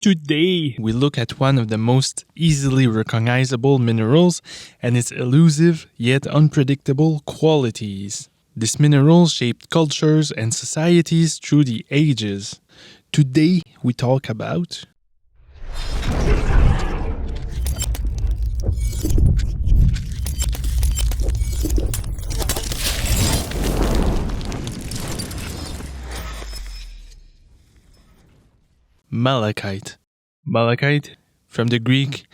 Today, we look at one of the most easily recognizable minerals and its elusive yet unpredictable qualities. This mineral shaped cultures and societies through the ages. Today, we talk about Malachite. Malachite, from the Greek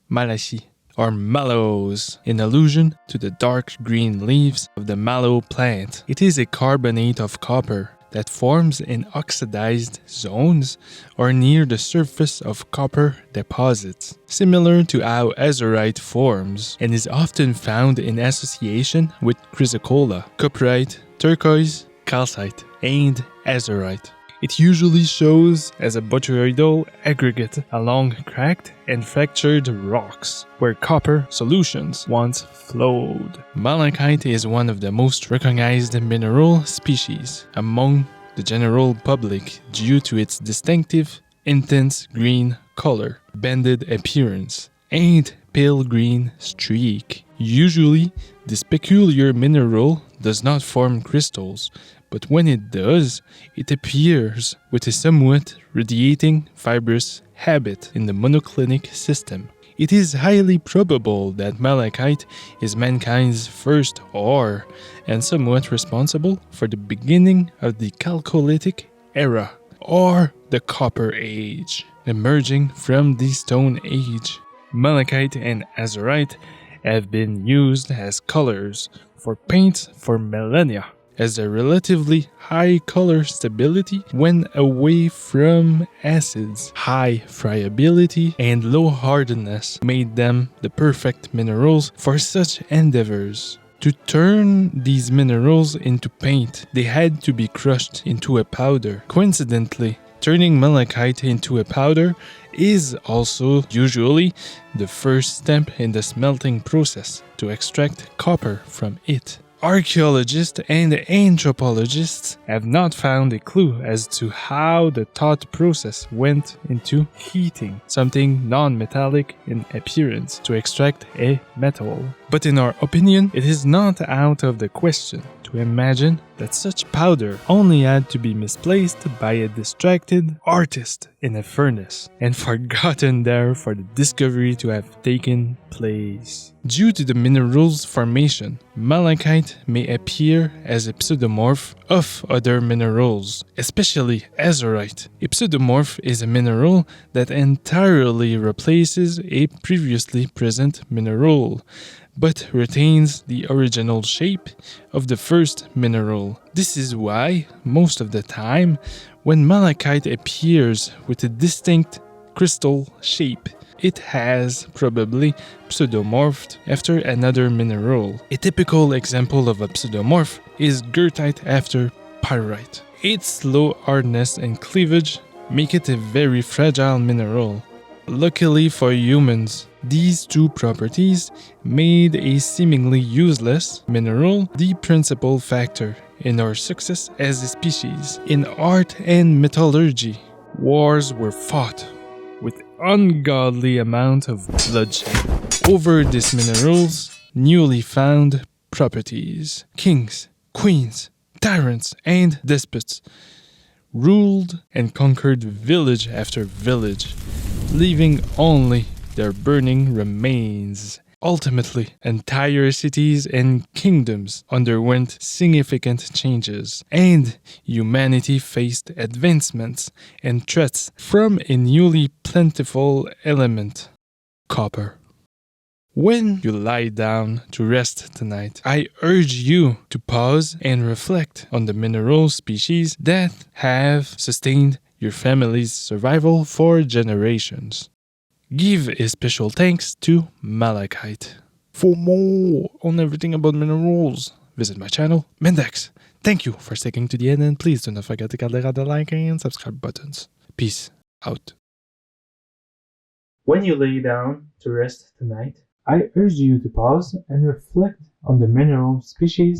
Malachite, or mallows, in allusion to the dark green leaves of the mallow plant. It is a carbonate of copper that forms in oxidized zones or near the surface of copper deposits, similar to how azurite forms, and is often found in association with chrysocolla, cuprite, turquoise, calcite, and azurite. It usually shows as a botryoidal aggregate along cracked and fractured rocks, where copper solutions once flowed. Malachite is one of the most recognized mineral species among the general public due to its distinctive, intense green color, banded appearance, and pale green streak. Usually, this peculiar mineral does not form crystals, but when it does, it appears with a somewhat radiating fibrous habit in the monoclinic system. It is highly probable that malachite is mankind's first ore and somewhat responsible for the beginning of the Chalcolithic era, or the Copper Age, emerging from the Stone Age. Malachite and azurite have been used as colors for paints for millennia, as a relatively high color stability when away from acids. High friability and low hardness made them the perfect minerals for such endeavors. To turn these minerals into paint, they had to be crushed into a powder. Coincidentally, turning malachite into a powder is also usually the first step in the smelting process to extract copper from it. Archaeologists and anthropologists have not found a clue as to how the thought process went into heating something non-metallic in appearance to extract a metal. But in our opinion, it is not out of the question to imagine that such powder only had to be misplaced by a distracted artist in a furnace and forgotten there for the discovery to have taken place. Due to the mineral's formation, malachite may appear as a pseudomorph of other minerals, especially azurite. A pseudomorph is a mineral that entirely replaces a previously present mineral, but retains the original shape of the first mineral. This is why, most of the time, when malachite appears with a distinct crystal shape, it has probably pseudomorphed after another mineral. A typical example of a pseudomorph is goethite after pyrite. Its low hardness and cleavage make it a very fragile mineral. Luckily for humans, these two properties made a seemingly useless mineral the principal factor in our success as a species. In art and metallurgy, wars were fought with ungodly amount of bloodshed over these minerals' newly found properties. Kings, queens, tyrants, and despots ruled and conquered village after village, leaving only their burning remains. Ultimately, entire cities and kingdoms underwent significant changes, and humanity faced advancements and threats from a newly plentiful element, copper. When you lie down to rest tonight, I urge you to pause and reflect on the mineral species that have sustained your family's survival for generations. Give a special thanks to malachite. For more on everything about minerals, visit my channel, Mendex. Thank you for sticking to the end, and please do not forget to click the like and subscribe buttons. Peace out. When you lay down to rest tonight, I urge you to pause and reflect on the mineral species